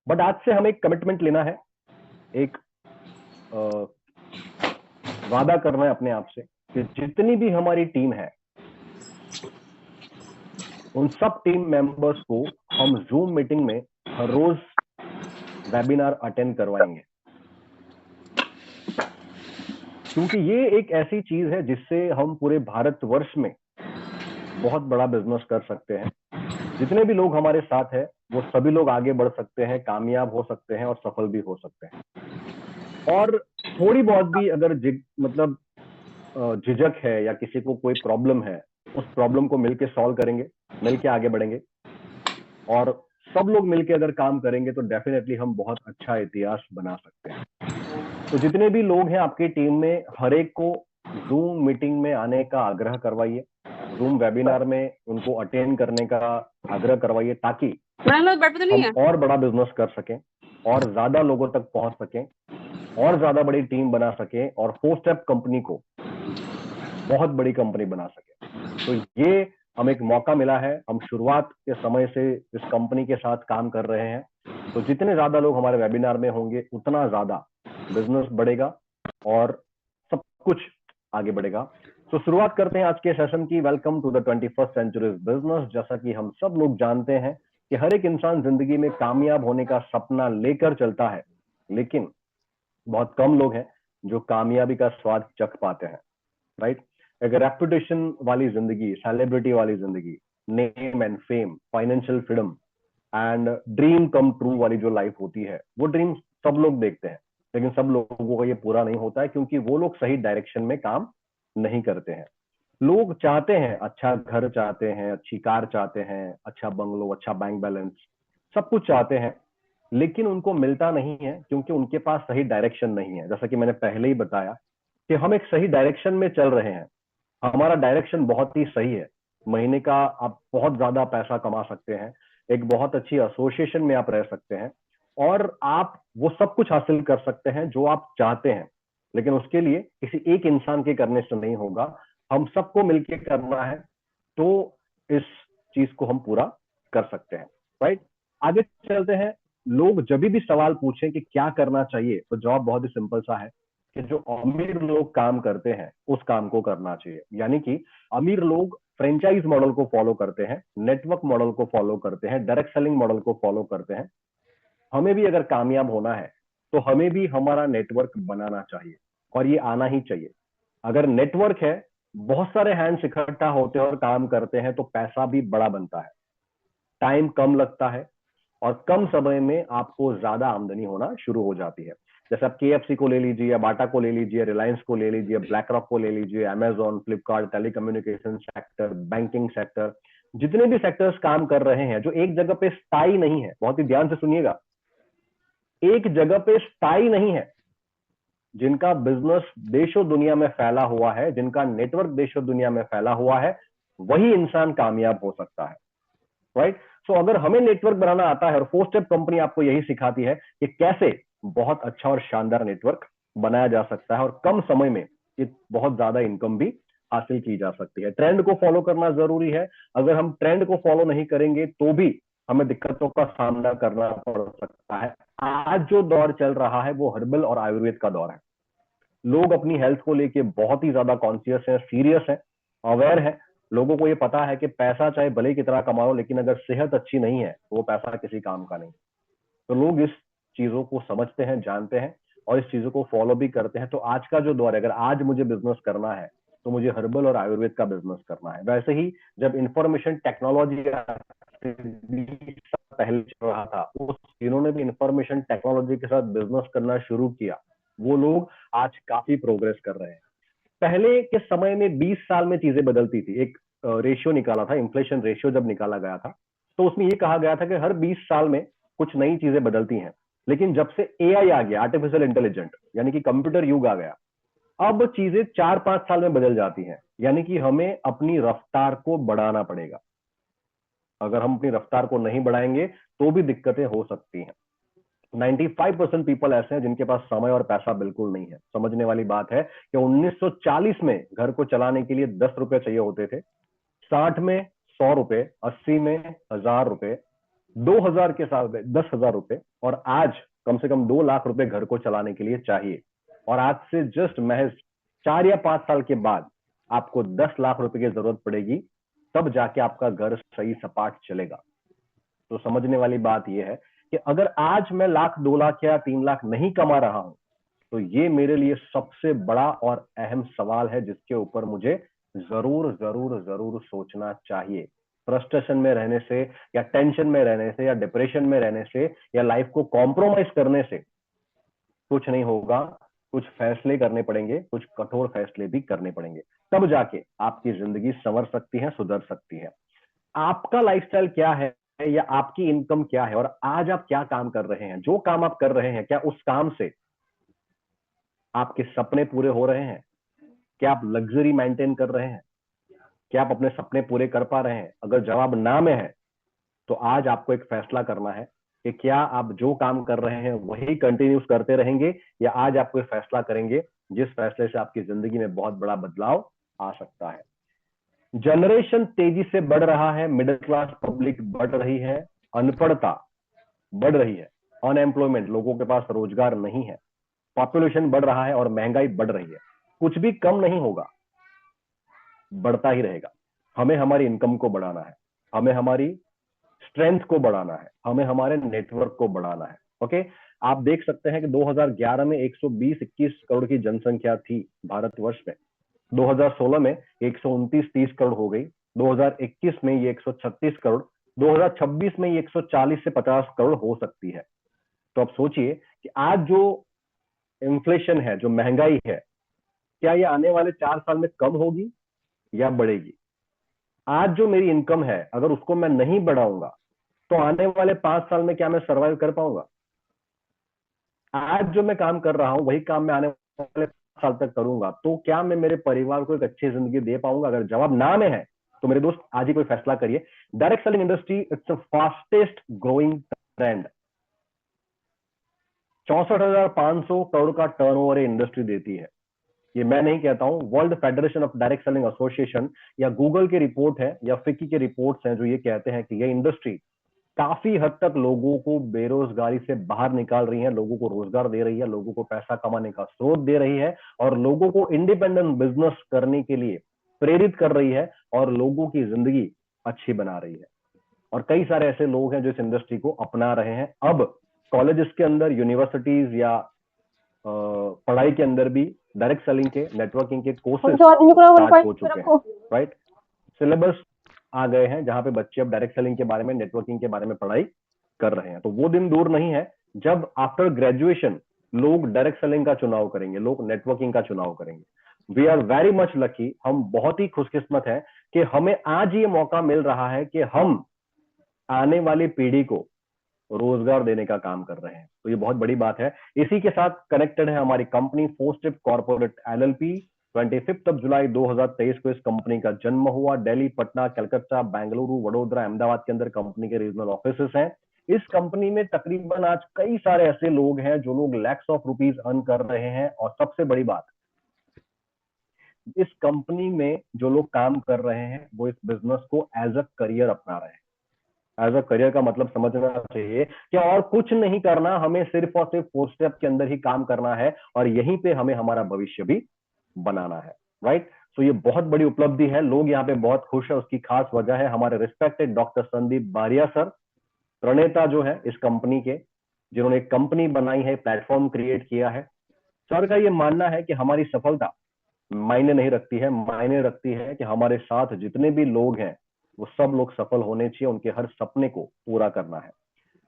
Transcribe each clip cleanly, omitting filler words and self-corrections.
But आज से हमें एक कमिटमेंट लेना है, एक वादा करना है अपने आप से कि जितनी भी हमारी टीम है उन सब टीम मेंबर्स को हम जूम मीटिंग में हर रोज वेबिनार अटेंड करवाएंगे, क्योंकि ये एक ऐसी चीज है जिससे हम पूरे भारतवर्ष में बहुत बड़ा बिजनेस कर सकते हैं। जितने भी लोग हमारे साथ हैं वो सभी लोग आगे बढ़ सकते हैं, कामयाब हो सकते हैं और सफल भी हो सकते हैं। और थोड़ी बहुत भी अगर मतलब झिझक है या किसी को कोई प्रॉब्लम है, उस प्रॉब्लम को मिलके सॉल्व करेंगे, मिलके आगे बढ़ेंगे। और सब लोग मिलके अगर काम करेंगे तो डेफिनेटली हम बहुत अच्छा इतिहास बना सकते हैं। तो जितने भी लोग हैं आपकी टीम में, हर एक को जूम मीटिंग में आने का आग्रह करवाइए, जूम वेबिनार में उनको अटेंड करने का आग्रह करवाइए, ताकि हम और बड़ा बिजनेस कर सकें और ज्यादा लोगों तक पहुंच सकें और ज्यादा बड़ी टीम बना सकें और 4 स्टेप कंपनी को बहुत बड़ी कंपनी बना सके। तो ये हमें एक मौका मिला है, हम शुरुआत के समय से इस कंपनी के साथ काम कर रहे हैं। तो जितने ज्यादा लोग हमारे वेबिनार में होंगे उतना ज्यादा बिजनेस बढ़ेगा और सब कुछ आगे बढ़ेगा। तो शुरुआत करते हैं आज के सेशन की। Welcome to the 21st century business. जैसा कि हम सब लोग जानते हैं कि हर एक इंसान जिंदगी में कामयाब होने का सपना लेकर चलता है, लेकिन बहुत कम लोग हैं जो कामयाबी का स्वाद चख पाते हैं, राइट। एक रेपुटेशन वाली जिंदगी, सेलिब्रिटी वाली जिंदगी, name and fame, financial freedom and dream come true वाली जो लाइफ होती है, वो ड्रीम सब लोग देखते हैं, लेकिन सब लोगों का ये पूरा नहीं होता है, क्योंकि वो लोग सही डायरेक्शन में काम नहीं करते हैं। लोग चाहते हैं, अच्छा घर चाहते हैं, अच्छी कार चाहते हैं, अच्छा बंगलो, अच्छा बैंक बैलेंस, सब कुछ चाहते हैं, लेकिन उनको मिलता नहीं है क्योंकि उनके पास सही डायरेक्शन नहीं है। जैसा कि मैंने पहले ही बताया कि हम एक सही डायरेक्शन में चल रहे हैं, हमारा डायरेक्शन बहुत ही सही है। महीने का आप बहुत ज्यादा पैसा कमा सकते हैं, एक बहुत अच्छी एसोसिएशन में आप रह सकते हैं और आप वो सब कुछ हासिल कर सकते हैं जो आप चाहते हैं, लेकिन उसके लिए किसी एक इंसान के करने से नहीं होगा, हम सबको मिलकर करना है, तो इस चीज को हम पूरा कर सकते हैं, राइट। आगे चलते हैं। लोग जब भी सवाल पूछें कि क्या करना चाहिए, तो जवाब बहुत ही सिंपल सा है कि जो अमीर लोग काम करते हैं उस काम को करना चाहिए। यानी कि अमीर लोग फ्रेंचाइज मॉडल को फॉलो करते हैं, नेटवर्क मॉडल को फॉलो करते हैं, डायरेक्ट सेलिंग मॉडल को फॉलो करते हैं। हमें भी अगर कामयाब होना है तो हमें भी हमारा नेटवर्क बनाना चाहिए और ये आना ही चाहिए। अगर नेटवर्क है, बहुत सारे हैंड्स इकट्ठा होते हैं और काम करते हैं, तो पैसा भी बड़ा बनता है, टाइम कम लगता है और कम समय में आपको ज्यादा आमदनी होना शुरू हो जाती है। जैसे आप KFC को ले लीजिए, या बाटा को ले लीजिए, रिलायंस को ले लीजिए, ब्लैक रॉक को ले लीजिए, Amazon, Flipkart, telecommunication sector, banking sector, जितने भी सेक्टर्स काम कर रहे हैं जो एक जगह पे स्थायी नहीं है, बहुत ही ध्यान से सुनिएगा, एक जगह पे स्थायी नहीं है, जिनका बिजनेस देशों दुनिया में फैला हुआ है, जिनका नेटवर्क देशों दुनिया में फैला हुआ है, वही इंसान कामयाब हो सकता है, राइट। सो अगर हमें नेटवर्क बनाना आता है, और 4 स्टेप कंपनी आपको यही सिखाती है कि कैसे बहुत अच्छा और शानदार नेटवर्क बनाया जा सकता है और कम समय में बहुत ज्यादा इनकम भी हासिल की जा सकती है। ट्रेंड को फॉलो करना जरूरी है। अगर हम ट्रेंड को फॉलो नहीं करेंगे तो भी हमें दिक्कतों का सामना करना पड़ सकता है। आज जो दौर चल रहा है वो हर्बल और आयुर्वेद का दौर है। लोग अपनी हेल्थ को लेके बहुत ही ज्यादा कॉन्शियस है, सीरियस है, अवेयर है। लोगों को ये पता है कि पैसा चाहे भले ही कितना कमाओ, लेकिन अगर सेहत अच्छी नहीं है तो वो पैसा किसी काम का नहीं। तो लोग इस चीजों को समझते हैं, जानते हैं और इस चीजों को फॉलो भी करते हैं। तो आज का जो दौर है, अगर आज मुझे बिजनेस करना है तो मुझे हर्बल और आयुर्वेद का बिजनेस करना है। वैसे ही जब इंफॉर्मेशन टेक्नोलॉजी पहले चल रहा था, उस इन्होंने भी इंफॉर्मेशन टेक्नोलॉजी के साथ बिजनेस करना शुरू किया, वो लोग आज काफी प्रोग्रेस कर रहे हैं। पहले के समय में 20 साल में चीजें बदलती थी। एक रेशियो निकाला था, इन्फ्लेशन रेशियो जब निकाला गया था, तो उसमें यह कहा गया था कि हर 20 साल में कुछ नई चीजें बदलती हैं। लेकिन जब से AI आ गया, आर्टिफिशियल इंटेलिजेंट, यानी कि कंप्यूटर युग आ गया, अब चीजें 4-5 साल में बदल जाती हैं। यानी कि हमें अपनी रफ्तार को बढ़ाना पड़ेगा। अगर हम अपनी रफ्तार को नहीं बढ़ाएंगे तो भी दिक्कतें हो सकती हैं। 95% पीपल ऐसे हैं जिनके पास समय और पैसा बिल्कुल नहीं है। समझने वाली बात है कि 1940 में घर को चलाने के लिए 10 रुपए चाहिए होते थे, 60 में 100 रुपए, 80 में 1000 रुपए, 2000 के साथ 10,000 रुपए, और आज कम से कम 2 लाख रुपए घर को चलाने के लिए चाहिए, और आज से जस्ट महज 4 या 5 साल के बाद आपको 10 लाख रुपए की जरूरत पड़ेगी, तब जाके आपका घर सही सपाट चलेगा। तो समझने वाली बात यह है कि अगर आज मैं लाख, 2 लाख या 3 लाख नहीं कमा रहा हूं, तो ये मेरे लिए सबसे बड़ा और अहम सवाल है जिसके ऊपर मुझे जरूर जरूर जरूर सोचना चाहिए। फ्रस्ट्रेशन में रहने से, या टेंशन में रहने से, या डिप्रेशन में रहने से, या लाइफ को कॉम्प्रोमाइज करने से कुछ नहीं होगा। कुछ फैसले करने पड़ेंगे, कुछ कठोर फैसले भी करने पड़ेंगे, तब जाके आपकी जिंदगी संवर सकती है, सुधर सकती है। आपका लाइफस्टाइल क्या है, या आपकी इनकम क्या है, और आज आप क्या काम कर रहे हैं, जो काम आप कर रहे हैं, क्या उस काम से आपके सपने पूरे हो रहे हैं? क्या आप लग्जरी मेंटेन कर रहे हैं? क्या आप अपने सपने पूरे कर पा रहे हैं? अगर जवाब ना में है, तो आज आपको एक फैसला करना है कि क्या आप जो काम कर रहे हैं वही कंटिन्यूस करते रहेंगे, या आज आप कोई फैसला करेंगे जिस फैसले से आपकी जिंदगी में बहुत बड़ा बदलाव आ सकता है। जनरेशन तेजी से बढ़ रहा है, मिडिल क्लास पब्लिक बढ़ रही है, अनपढ़ता बढ़ रही है, अनएम्प्लॉयमेंट, लोगों के पास रोजगार नहीं है, पॉपुलेशन बढ़ रहा है और महंगाई बढ़ रही है। कुछ भी कम नहीं होगा, बढ़ता ही रहेगा। हमें हमारी इनकम को बढ़ाना है, हमें हमारी स्ट्रेंथ को बढ़ाना है, हमें हमारे नेटवर्क को बढ़ाना है। ओके, आप देख सकते हैं कि 2011 में 120-21 करोड़ की जनसंख्या थी भारतवर्ष में। 2016 में 129-30 करोड़ हो गई, 2021 में ये 136 करोड़, 2026 में ये 140 से 50 करोड़ हो सकती है। तो अब सोचिए कि आज जो इन्फ्लेशन है, जो महंगाई है, क्या ये आने वाले 4 साल में कम होगी या बढ़ेगी? आज जो मेरी इनकम है, अगर उसको मैं नहीं बढ़ाऊंगा, तो आने वाले 5 साल में क्या मैं सर्वाइव कर पाऊंगा? आज जो मैं काम कर रहा हूं वही काम मैं आने वाले 5 साल तक करूंगा, तो क्या मैं मेरे परिवार को एक अच्छी जिंदगी दे पाऊंगा? अगर जवाब ना में है, तो मेरे दोस्त आज ही कोई फैसला करिए। Direct selling industry it's a fastest growing trend. 64,500 crore का टर्नओवर इंडस्ट्री देती है। ये मैं नहीं कहता हूं, world federation of direct selling association या गूगल की रिपोर्ट है या फिक्की की रिपोर्ट्स हैं जो ये कहते हैं कि ये इंडस्ट्री काफी हद तक लोगों को बेरोजगारी से बाहर निकाल रही है, लोगों को रोजगार दे रही है, लोगों को पैसा कमाने का स्रोत दे रही है, और लोगों को इंडिपेंडेंट बिजनेस करने के लिए प्रेरित कर रही है, और लोगों की जिंदगी अच्छी बना रही है। और कई सारे ऐसे लोग हैं जो इस इंडस्ट्री को अपना रहे हैं। अब कॉलेजेस के अंदर, यूनिवर्सिटीज या पढ़ाई के अंदर भी डायरेक्ट सेलिंग के, नेटवर्किंग के कोर्सेज स्टार्ट हो चुके हैं, राइट। सिलेबस आ गए हैं जहां पे बच्चे अब डायरेक्ट सेलिंग के बारे में, नेटवर्किंग के बारे में पढ़ाई कर रहे हैं। तो वो दिन दूर नहीं है जब आफ्टर ग्रेजुएशन लोग डायरेक्ट सेलिंग का चुनाव करेंगे, लोग नेटवर्किंग का चुनाव करेंगे। We are very much lucky, हम बहुत ही खुशकिस्मत हैं कि हमें आज ये मौका मिल रहा है कि हम आने वाली पीढ़ी को रोजगार देने का काम कर रहे हैं। तो ये बहुत बड़ी बात है। इसी के साथ कनेक्टेड है हमारी कंपनी फोर्स्ट्रिप कॉर्पोरेट एलएलपी। 25 जुलाई 2023 को इस कंपनी का जन्म हुआ। दिल्ली, पटना, कलकत्ता, बेंगलुरु, वडोदरा, अहमदाबाद के अंदर कंपनी के रीजनल ऑफिसेस हैं। इस कंपनी में तकरीबन आज कई सारे ऐसे लोग हैं जो लोग लैक्स ऑफ रुपीज अर्न कर रहे हैं, और सबसे बड़ी बात, इस कंपनी में जो लोग काम कर रहे हैं वो इस बिजनेस को एज अ करियर अपना रहे हैं। एज अ करियर का मतलब समझना चाहिए कि और कुछ नहीं करना, हमें सिर्फ और सिर्फ फोर स्टेप के अंदर ही काम करना है, और यहीं पे हमें हमारा भविष्य भी बनाना है, राइट। तो ये बहुत बड़ी उपलब्धि है, लोग यहाँ पे बहुत खुश है। उसकी खास वजह है हमारे रिस्पेक्टेड डॉक्टर संदीप बारिया सर, प्रणेता जो है इस कंपनी के, जिन्होंने एक कंपनी बनाई है, प्लेटफॉर्म क्रिएट किया है। सर का ये मानना है कि हमारी सफलता मायने नहीं रखती है, मायने रखती है कि हमारे साथ जितने भी लोग हैं वो सब लोग सफल होने चाहिए, उनके हर सपने को पूरा करना है।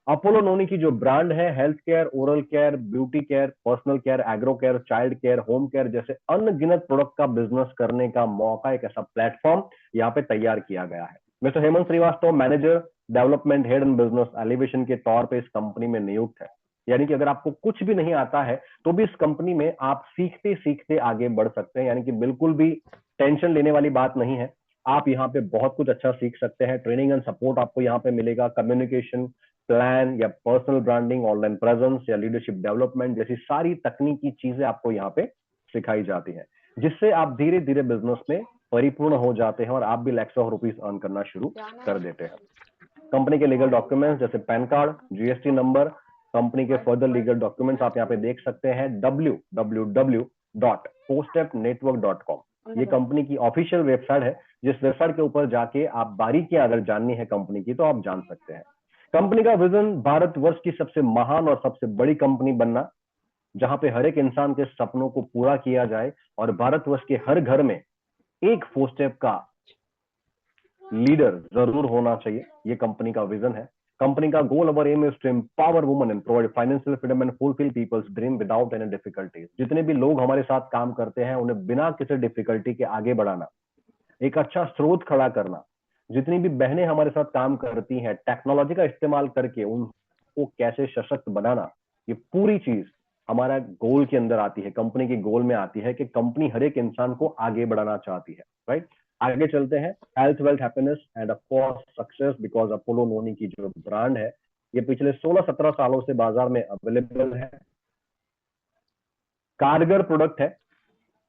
अपोलो नोनी की जो ब्रांड है, health care, oral care, beauty care, personal care, agro care, child care, home care जैसे अनगिनत प्रोडक्ट का बिजनेस करने का मौका, एक ऐसा प्लेटफॉर्म यहाँ पे तैयार किया गया है। Mister Hemant Shrivastava manager development head and business elevation के तौर पे इस कंपनी में नियुक्त है। यानी कि अगर आपको कुछ भी नहीं आता है तो भी इस कंपनी में आप सीखते सीखते आगे बढ़ सकते हैं, यानी कि बिल्कुल भी टेंशन लेने वाली बात नहीं है। आप यहाँ पे बहुत कुछ अच्छा सीख सकते हैं। ट्रेनिंग एंड सपोर्ट आपको यहाँ पे मिलेगा। कम्युनिकेशन प्लान या पर्सनल ब्रांडिंग, ऑनलाइन प्रेजेंस या लीडरशिप डेवलपमेंट जैसी सारी तकनीकी चीजें आपको यहाँ पे सिखाई जाती हैं, जिससे आप धीरे धीरे बिजनेस में परिपूर्ण हो जाते हैं और आप भी लैक्स ऑफ रुपीज अर्न करना शुरू कर देते हैं। कंपनी के लीगल डॉक्यूमेंट्स जैसे pan card, GST number, company के फर्दर लीगल डॉक्यूमेंट्स आप यहाँ पे देख सकते हैं www.postepnetwork.com। ये कंपनी की ऑफिशियल वेबसाइट है, जिस वेबसाइट के ऊपर जाके आप बारीकियां अगर जाननी है कंपनी की तो आप जान सकते हैं। कंपनी का विजन भारतवर्ष की सबसे महान और सबसे बड़ी कंपनी बनना, जहां पे हर एक इंसान के सपनों को पूरा किया जाए और भारतवर्ष के हर घर में एक फोस्टेप का लीडर जरूर होना चाहिए। ये कंपनी का विजन है। कंपनी का गोल और aim is to empower women and provide financial freedom and fulfil people's dream without any difficulties. जितने भी लोग हमारे साथ काम करते हैं उन्हें बिना किसी डिफिकल्टी के आगे बढ़ाना, एक अच्छा स्रोत खड़ा करना। जितनी भी बहनें हमारे साथ काम करती हैं, टेक्नोलॉजी का इस्तेमाल करके उनको कैसे सशक्त बनाना, ये पूरी चीज हमारा गोल के अंदर आती है, कंपनी के गोल में आती है कि कंपनी हर एक इंसान को आगे बढ़ाना चाहती है। राइट, आगे चलते हैं। Health, wealth, happiness and of course success, because Apollo Noni की जो ब्रांड है ये पिछले 16-17 सालों से बाजार में अवेलेबल है। कारगर प्रोडक्ट है,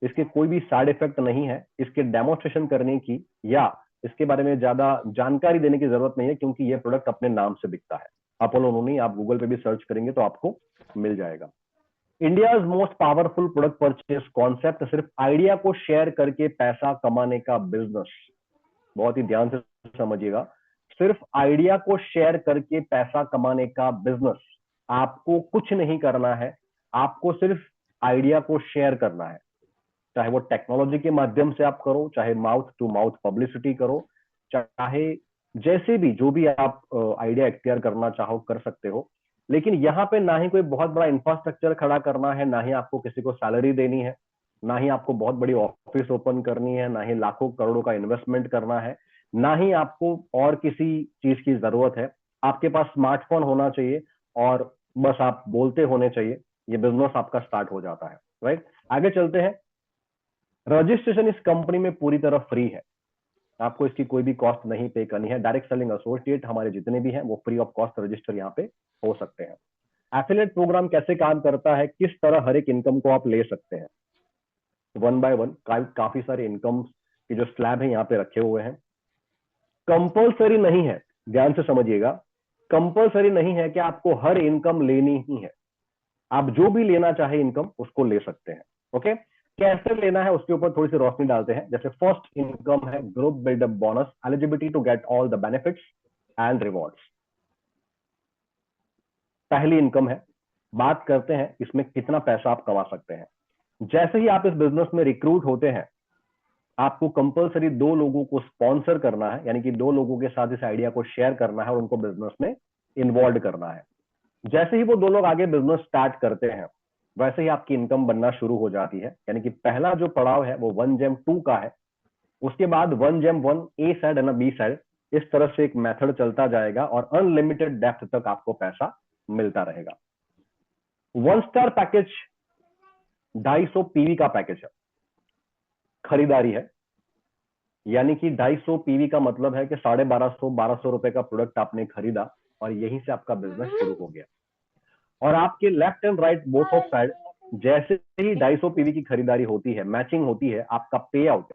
इसके कोई भी साइड इफेक्ट नहीं है। इसके डेमोन्स्ट्रेशन करने की या इसके बारे में ज्यादा जानकारी देने की जरूरत नहीं है, क्योंकि ये प्रोडक्ट अपने नाम से बिकता है। अपोलो नोनी आप गूगल पे भी सर्च करेंगे तो आपको मिल जाएगा। India's most powerful product purchase concept, सिर्फ आइडिया को शेयर करके पैसा कमाने का बिजनेस। बहुत ही ध्यान से समझिएगा, सिर्फ आइडिया को शेयर करके पैसा कमाने का बिजनेस। आपको कुछ नहीं करना है, आपको सिर्फ आइडिया को शेयर करना है। चाहे वो टेक्नोलॉजी के माध्यम से आप करो, चाहे माउथ टू माउथ पब्लिसिटी करो, चाहे जैसे भी जो भी आप आइडिया एक्सप्लोर करना चाहो कर सकते हो। लेकिन यहाँ पे ना ही कोई बहुत बड़ा इंफ्रास्ट्रक्चर खड़ा करना है, ना ही आपको किसी को सैलरी देनी है, ना ही आपको बहुत बड़ी ऑफिस ओपन करनी है, ना ही लाखों करोड़ों का इन्वेस्टमेंट करना है, ना ही आपको और किसी चीज की जरूरत है। आपके पास स्मार्टफोन होना चाहिए और बस आप बोलते होने चाहिए, ये बिजनेस आपका स्टार्ट हो जाता है। राइट, आगे चलते हैं। रजिस्ट्रेशन इस कंपनी में पूरी तरह फ्री है, आपको इसकी कोई भी कॉस्ट नहीं पे करनी है। डायरेक्ट सेलिंग एसोसिएट हमारे जितने भी हैं वो फ्री ऑफ कॉस्ट रजिस्टर यहाँ पे हो सकते हैं। एफिलिएट प्रोग्राम कैसे काम करता है, किस तरह हर एक इनकम को आप ले सकते हैं, वन बाय वन काफी सारे इनकम की जो स्लैब है यहाँ पे रखे हुए हैं। कंपल्सरी नहीं है, ध्यान से समझिएगा, कंपल्सरी नहीं है कि आपको हर इनकम लेनी ही है। आप जो भी लेना चाहे इनकम उसको ले सकते हैं। ओके, कैसे लेना है उसके ऊपर थोड़ी सी रोशनी डालते हैं। जैसे फर्स्ट इनकम है group buildup bonus, eligibility to get all the benefits and rewards. पहली इनकम है, बात करते हैं इसमें कितना पैसा आप कमा सकते हैं। जैसे ही आप इस बिजनेस में रिक्रूट होते हैं, आपको कंपल्सरी 2 लोगों को स्पॉन्सर करना है, यानी कि 2 लोगों के साथ इस आइडिया को शेयर करना है और उनको बिजनेस में इन्वॉल्व करना है। जैसे ही वो 2 लोग आगे बिजनेस स्टार्ट करते हैं, वैसे ही आपकी इनकम बनना शुरू हो जाती है। यानी कि पहला जो पड़ाव है वो 1 जेम 2 का है, उसके बाद 1 जेम 1 ए साइड है बी साइड, इस तरह से एक मेथड चलता जाएगा और अनलिमिटेड डेप्थ तक आपको पैसा मिलता रहेगा। 1 स्टार पैकेज 250 पीवी का पैकेज है, खरीदारी है, यानी कि 250 पीवी का मतलब है कि 1250 रुपए का प्रोडक्ट आपने खरीदा और यहीं से आपका बिजनेस शुरू हो गया। और आपके left and right both of side जैसे ही 250 पीवी की खरीदारी होती है, मैचिंग होती है, आपका पे आउट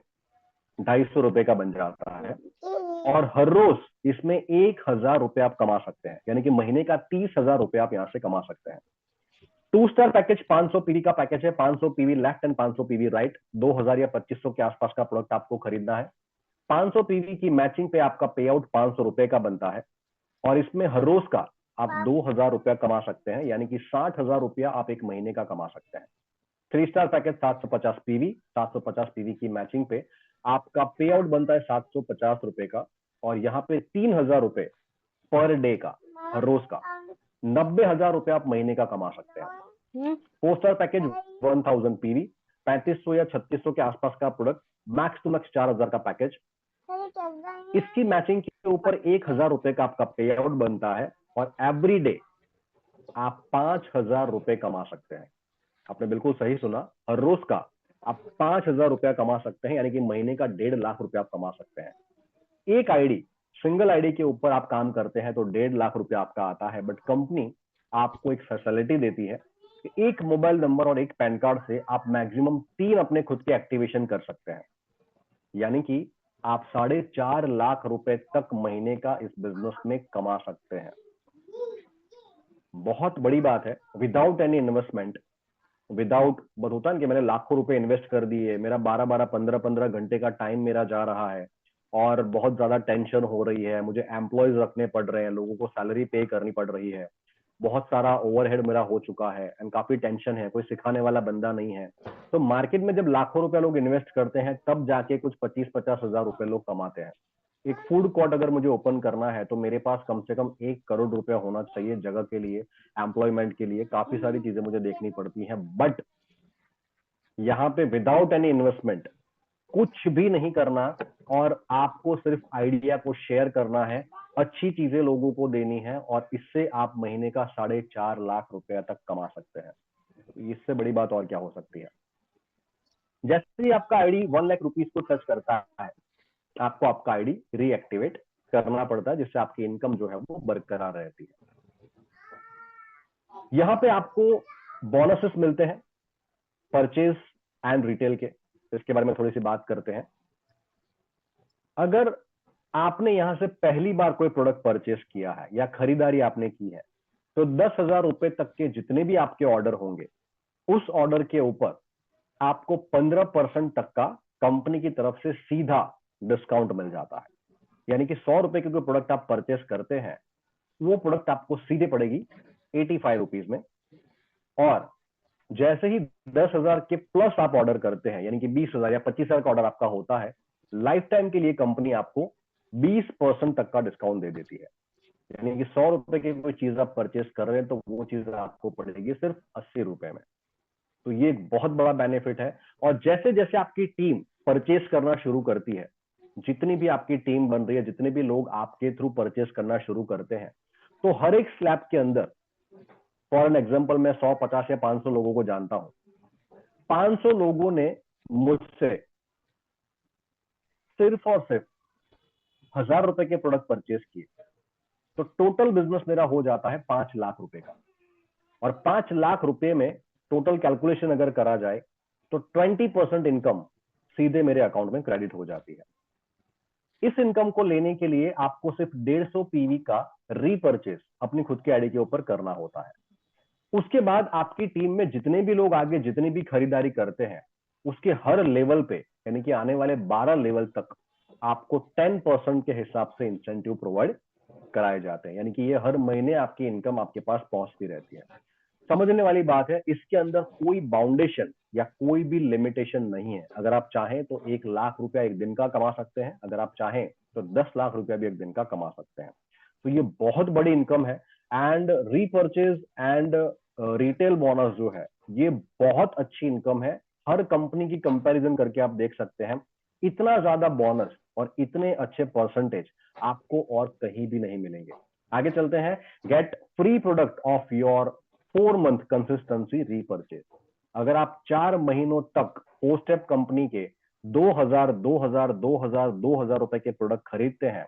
250 रुपए का बन जाता है। और हर रोज इसमें 1000 रुपए आप कमा सकते हैं, यानी कि महीने का 30,000 रुपए आप यहां से कमा सकते हैं। 2 स्टार पैकेज 500 पीवी का पैकेज है, 500 PV left and 500 PV right, 2000 या 2500 के आसपास का प्रोडक्ट आपको खरीदना है। 500 पीवी की मैचिंग पे आपका पे आउट 500 रुपए का बनता है और इसमें हर रोज का आप 2000 रुपया कमा सकते हैं, यानी कि 60,000 रुपया आप एक महीने का कमा सकते हैं। 3 स्टार पैकेज 750 पीवी, 750 पीवी की मैचिंग पे आपका पे आउट बनता है 750 रुपए का और यहाँ पे 3000 रुपए पर डे का, हर रोज का 90,000 रुपया आप महीने का कमा सकते हैं। 4 स्टार पैकेज 1000 पीवी, 3500 या 3600 के आसपास का प्रोडक्ट, मैक्स टू मैक्स 4000 का पैकेज। इसकी मैचिंग के ऊपर 1000 रुपए का आपका पे आउट बनता है और एवरी डे आप 5000 रुपए कमा सकते हैं। आपने बिल्कुल सही सुना, हर रोज का आप 5000 रुपया कमा सकते हैं, यानी कि महीने का 1.5 लाख रुपया आप कमा सकते हैं। एक आईडी, सिंगल आईडी के ऊपर आप काम करते हैं तो 1.5 लाख रुपया आपका आता है, बट कंपनी आपको एक फैसिलिटी देती है कि एक मोबाइल नंबर और एक पैन कार्ड से आप मैक्सिमम 3 अपने खुद के एक्टिवेशन कर सकते हैं। यानी कि आप 4.5 लाख रुपए तक महीने का इस बिजनेस में कमा सकते हैं। बहुत बड़ी बात है, विदाउट एनी इन्वेस्टमेंट, विदाउट, बस होता है कि मैंने लाखों रुपए इन्वेस्ट कर दिए, मेरा 12-12 15-15 घंटे का टाइम मेरा जा रहा है और बहुत ज्यादा टेंशन हो रही है, मुझे एम्प्लॉयज रखने पड़ रहे हैं, लोगों को सैलरी पे करनी पड़ रही है, बहुत सारा ओवरहेड मेरा हो चुका है एंड काफी टेंशन है, कोई सिखाने वाला बंदा नहीं है। तो मार्केट में जब लाखों रुपए लोग इन्वेस्ट करते हैं तब जाके कुछ 25-50 हजार रुपए लोग कमाते हैं। एक फूड कोर्ट अगर मुझे ओपन करना है तो मेरे पास कम से कम 1 करोड़ रुपया होना चाहिए जगह के लिए, एम्प्लॉयमेंट के लिए, काफी सारी चीजें मुझे देखनी पड़ती हैं। बट यहाँ पे विदाउट एनी इन्वेस्टमेंट कुछ भी नहीं करना और आपको सिर्फ आइडिया को शेयर करना है, अच्छी चीजें लोगों को देनी है और इससे आप महीने का 4.5 लाख रुपया तक कमा सकते हैं। इससे बड़ी बात और क्या हो सकती है। जैसे ही आपका आईडी 1 लाख रुपीज को टच करता है, आपको आपका आईडी रीएक्टिवेट करना पड़ता है, जिससे आपकी इनकम जो है वो बरकरार रहती है। यहाँ पे आपको बोनसेस मिलते हैं परचेज एंड रिटेल के, इसके बारे में थोड़ी सी बात करते हैं। अगर आपने यहां से पहली बार कोई प्रोडक्ट परचेस किया है या खरीदारी आपने की है तो 10,000 रुपए तक के जितने भी आपके ऑर्डर होंगे, उस ऑर्डर के ऊपर आपको 15% तक का कंपनी की तरफ से सीधा डिस्काउंट मिल जाता है। यानी कि 100 रुपए की कोई प्रोडक्ट आप परचेस करते हैं, वो प्रोडक्ट आपको सीधे पड़ेगी 85 रुपीज में। और जैसे ही 10,000 के प्लस आप ऑर्डर करते हैं, यानी कि 20,000 या 25,000 का ऑर्डर आपका होता है, लाइफ टाइम के लिए कंपनी आपको 20% तक का डिस्काउंट दे देती है। यानी कि 100 रुपए की कोई चीज आप परचेस कर रहे हैं तो वो चीज आपको पड़ेगी सिर्फ 80 रुपए में। तो ये एक बहुत बड़ा बेनिफिट है। और जैसे जैसे आपकी टीम परचेस करना शुरू करती है, जितनी भी आपकी टीम बन रही है, जितने भी लोग आपके थ्रू परचेस करना शुरू करते हैं, तो हर एक स्लैब के अंदर, फॉर एन एग्जाम्पल, मैं 100, 50 या 500 लोगों को जानता हूं, 500 लोगों ने मुझसे सिर्फ और सिर्फ 1,000 रुपए के प्रोडक्ट परचेस किए, तो टोटल बिजनेस मेरा हो जाता है 5 लाख रुपए का। और 5 लाख रुपए में टोटल कैलकुलेशन अगर करा जाए तो 20% इनकम सीधे मेरे अकाउंट में क्रेडिट हो जाती है। इस इनकम को लेने के लिए आपको सिर्फ 150 पीवी का रीपरचेस अपनी खुद के आईडी के ऊपर करना होता है। उसके बाद आपकी टीम में जितने भी लोग आगे जितनी भी खरीदारी करते हैं, उसके हर लेवल पे, यानी कि आने वाले 12 लेवल तक आपको 10% के हिसाब से इंसेंटिव प्रोवाइड कराए जाते हैं। यानी कि ये हर महीने आपकी इनकम आपके पास पहुंचती रहती है। समझने वाली बात है, इसके अंदर कोई बाउंडेशन या कोई भी लिमिटेशन नहीं है। अगर आप चाहें तो 1 लाख रुपया एक दिन का कमा सकते हैं, अगर आप चाहें तो 10 लाख रुपया भी एक दिन का कमा सकते हैं। तो ये बहुत बड़ी इनकम है। And repurchase and retail bonus जो है, ये बहुत अच्छी इनकम है। हर कंपनी की कंपैरिजन करके आप देख सकते हैं, इतना ज्यादा बोनस और इतने अच्छे परसेंटेज आपको और कहीं भी नहीं मिलेंगे। आगे चलते हैं। Get free product of your 4 month consistency repurchase. अगर आप 4 महीनों तक पोस्टेप कंपनी के 2,000 2,000 2,000 2,000 रुपए के प्रोडक्ट खरीदते हैं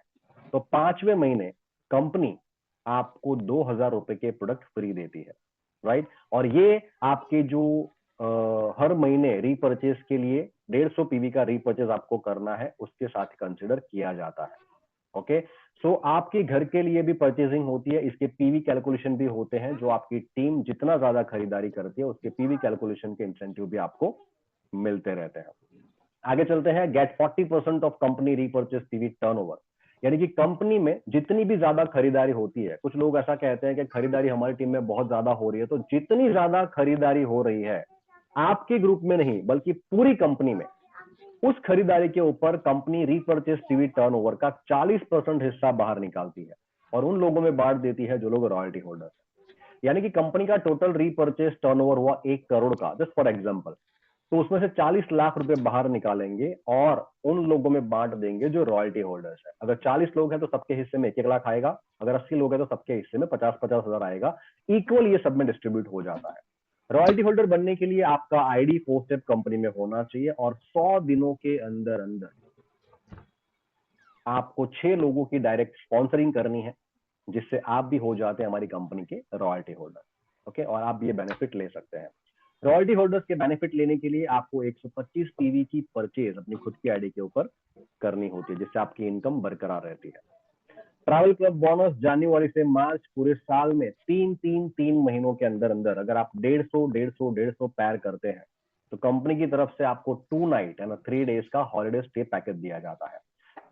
तो 5वें महीने कंपनी आपको 2,000 रुपए के प्रोडक्ट फ्री देती है, राइट। और ये आपके जो हर महीने रीपरचेज के लिए 150 पीवी का रीपरचेज आपको करना है, उसके साथ कंसिडर किया जाता है। ओके, सो आपके घर के लिए भी परचेजिंग होती है, इसके पीवी कैलकुलेशन भी होते हैं। जो आपकी टीम जितना ज्यादा खरीदारी करती है उसके पीवी कैलकुलेशन के इंसेंटिव भी आपको मिलते रहते हैं। आगे चलते हैं। Get 40% off company repurchase PV turnover. यानी कि कंपनी में जितनी भी ज्यादा खरीदारी होती है, कुछ लोग ऐसा कहते हैं कि खरीदारी हमारी टीम में बहुत ज्यादा हो रही है, तो जितनी ज्यादा खरीदारी हो रही है आपके ग्रुप में नहीं बल्कि पूरी कंपनी में, उस खरीदारी के ऊपर कंपनी रीपरचेज टीवी टर्नओवर का 40% हिस्सा बाहर निकालती है और उन लोगों में बांट देती है जो लोग रॉयल्टी होल्डर है। यानी कि कंपनी का टोटल रीपरचेज टर्नओवर हुआ 1 करोड़ का, जस्ट फॉर एग्जांपल, तो उसमें से 40 लाख रुपए बाहर निकालेंगे और उन लोगों में बांट देंगे जो रॉयल्टी होल्डर्स है। अगर 40 लोग हैं तो सबके हिस्से में 1-1 लाख आएगा, अगर 80 लोग हैं तो सबके हिस्से में 50-50 हजार आएगा। इक्वल ये सब में डिस्ट्रीब्यूट हो जाता है। रॉयल्टी होल्डर बनने के लिए आपका आईडी पोस्टेप कंपनी में होना चाहिए और 100 दिनों के अंदर अंदर आपको 6 लोगों की डायरेक्ट स्पॉन्सरिंग करनी है, जिससे आप भी हो जाते हैं हमारी कंपनी के रॉयल्टी होल्डर। ओके, और आप ये बेनिफिट ले सकते हैं। रॉयल्टी होल्डर्स के बेनिफिट लेने के लिए आपको 125 पीवी की परचेज अपनी खुद की आईडी के ऊपर करनी होती है, जिससे आपकी इनकम बरकरार रहती है। ट्रैवल क्लब बोनस जनवरी से मार्च पूरे साल में तीन महीनों के अंदर अंदर अगर आप 150 पैर करते हैं तो कंपनी की तरफ से आपको 2 नाइट है ना 3 डेज का हॉलिडे स्टे पैकेज दिया जाता है,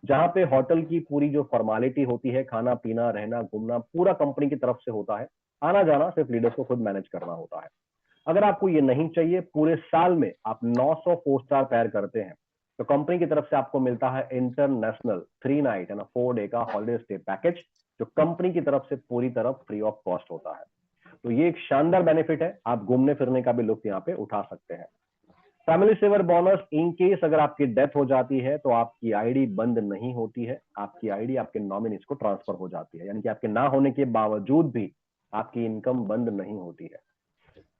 जहां पे होटल की पूरी जो फॉर्मेलिटी होती है, खाना पीना रहना घूमना पूरा कंपनी की तरफ से होता है, आना जाना सिर्फ लीडर्स को खुद मैनेज करना होता है। अगर आपको ये नहीं चाहिए, पूरे साल में आप 900 4 स्टार पैर करते हैं तो कंपनी की तरफ से आपको मिलता है इंटरनेशनल 3 नाइट है ना 4 डे का हॉलिडे स्टे पैकेज, जो कंपनी की तरफ से पूरी तरफ फ्री ऑफ कॉस्ट होता है। तो ये एक शानदार बेनिफिट है, आप घूमने फिरने का भी लुत्फ यहाँ पे उठा सकते हैं। Family saver bonus, in case अगर आपकी डेथ हो जाती है तो आपकी आईडी बंद नहीं होती है, आपकी आईडी आपके नॉमिनीज को ट्रांसफर हो जाती है, यानी कि आपके ना होने के बावजूद भी आपकी इनकम बंद नहीं होती है।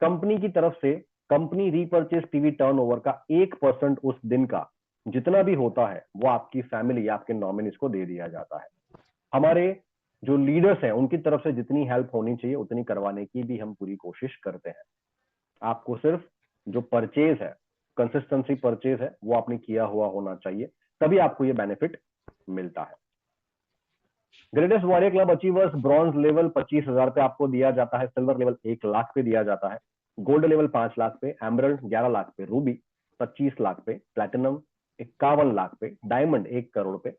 कंपनी की तरफ से कंपनी रीपर्चेज टीवी टर्नओवर का 1% उस दिन का जितना भी होता है वो आपकी फैमिली या आपके नॉमिनीज को दे दिया जाता है। हमारे जो लीडर्स हैं उनकी तरफ से जितनी हेल्प होनी चाहिए उतनी करवाने की भी हम पूरी कोशिश करते हैं। आपको सिर्फ जो परचेज है, कंसिस्टेंसी परचेज है, वो आपने किया हुआ होना चाहिए, तभी आपको ये बेनिफिट मिलता है। Greatest warrior club achievers bronze level 25,000 पे आपको दिया जाता है, सिल्वर लेवल 1 लाख पे दिया जाता है, गोल्ड लेवल 5 लाख पे, एमरल्ड 11 लाख पे, रूबी 25 लाख पे, प्लैटिनम 51 लाख पे, डायमंड 1 करोड़ पे,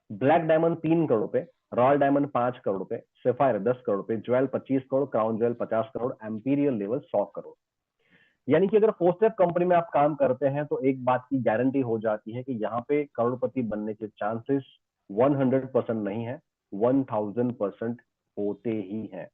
ब्लैक डायमंड 3 करोड़ पे, रॉयल डायमंड 5 करोड़ पे, सेफायर 10 करोड़ पे, jewel 25 crore, crown jewel 50 crore, Amperian level 100 crore. यानी कि अगर फोर स्टेप कंपनी में आप काम करते हैं तो एक बात की गारंटी हो जाती है कि यहाँ पे करोड़पति बनने के चांसेस 100% नहीं है, 1000% होते ही हैं,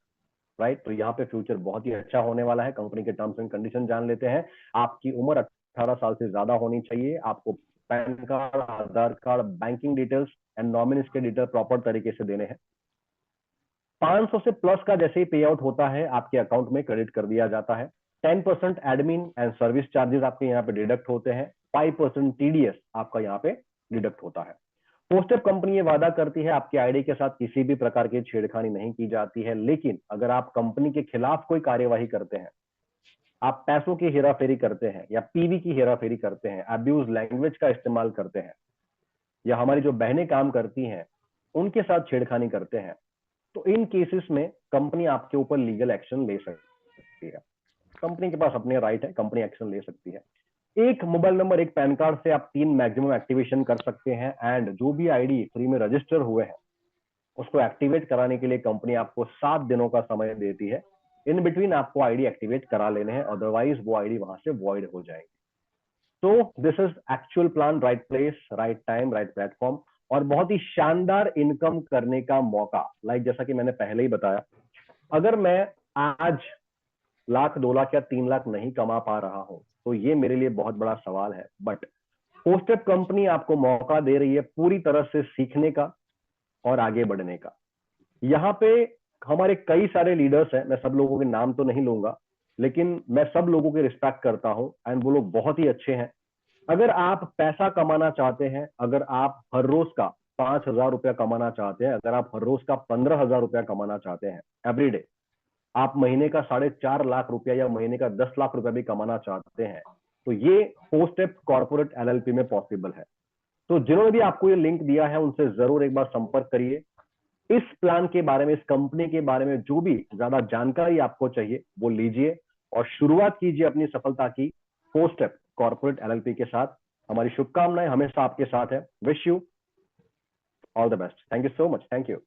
राइट। तो यहाँ पे फ्यूचर बहुत ही अच्छा होने वाला है। कंपनी के टर्म्स एंड कंडीशन जान लेते हैं। आपकी उम्र 18 साल से ज्यादा होनी चाहिए, आपको pan card, Aadhaar card, banking details and nominees के डिटेल प्रॉपर तरीके से देने हैं। 500 से प्लस का जैसे ही पे आउट होता है आपके अकाउंट में क्रेडिट कर दिया जाता है। 10% एडमिन एंड सर्विस चार्जेस आपके यहाँ पे डिडक्ट होते हैं, 5% टीडीएस आपका यहाँ पे डिडक्ट होता है। पोस्टअप कंपनी ये वादा करती है आपकी आईडी के साथ किसी भी प्रकार की छेड़खानी नहीं की जाती है, लेकिन अगर आप कंपनी के खिलाफ कोई कार्यवाही करते हैं, आप पैसों की हेराफेरी करते हैं या पीवी की हेराफेरी करते हैं, अब्यूज लैंग्वेज का इस्तेमाल करते हैं, या हमारी जो बहनें काम करती हैं उनके साथ छेड़खानी करते हैं, तो इन केसेस में कंपनी आपके ऊपर लीगल एक्शन ले सकती है। कंपनी के पास अपने राइट है, कंपनी एक्शन ले सकती है। एक मोबाइल नंबर, एक पैन कार्ड से आप 3 मैक्सिमम एक्टिवेशन कर सकते हैं, एंड जो भी आईडी फ्री में रजिस्टर हुए हैं उसको एक्टिवेट कराने के लिए कंपनी आपको 7 दिनों का समय देती है। इन बिटवीन आपको आईडी एक्टिवेट करा लेने हैं, अदरवाइज वो आईडी वहां से वॉइड हो जाएगी। तो this is actual plan, right place, right time, right platform, और बहुत ही शानदार इनकम करने का मौका। लाइक जैसा कि मैंने पहले ही बताया, अगर मैं आज लाख, 2 लाख या 3 लाख नहीं कमा पा रहा हूं तो ये मेरे लिए बहुत बड़ा सवाल है, बट पोस्टअप कंपनी आपको मौका दे रही है पूरी तरह से सीखने का और आगे बढ़ने का। यहाँ पे हमारे कई सारे लीडर्स हैं, मैं सब लोगों के नाम तो नहीं लूंगा, लेकिन मैं सब लोगों की रिस्पेक्ट करता हूं एंड वो लोग बहुत ही अच्छे हैं। अगर आप पैसा कमाना चाहते हैं, अगर आप हर रोज का 5,000 रुपया कमाना चाहते हैं, अगर आप हर रोज का 15,000 रुपया कमाना चाहते हैं एवरीडे, आप महीने का 4.5 लाख रुपया या महीने का 10 लाख रुपया भी कमाना चाहते हैं, तो ये पोस्टअप कॉर्पोरेट एलएलपी में पॉसिबल है। तो जिन्होंने भी आपको ये लिंक दिया है उनसे जरूर एक बार संपर्क करिए। इस प्लान के बारे में, इस कंपनी के बारे में जो भी ज्यादा जानकारी आपको चाहिए वो लीजिए और शुरुआत कीजिए अपनी सफलता की पोस्टअप कॉर्पोरेट एलएलपी के साथ। हमारी शुभकामनाएं हमेशा आपके साथ है। Wish you all the best. Thank you so much. Thank you.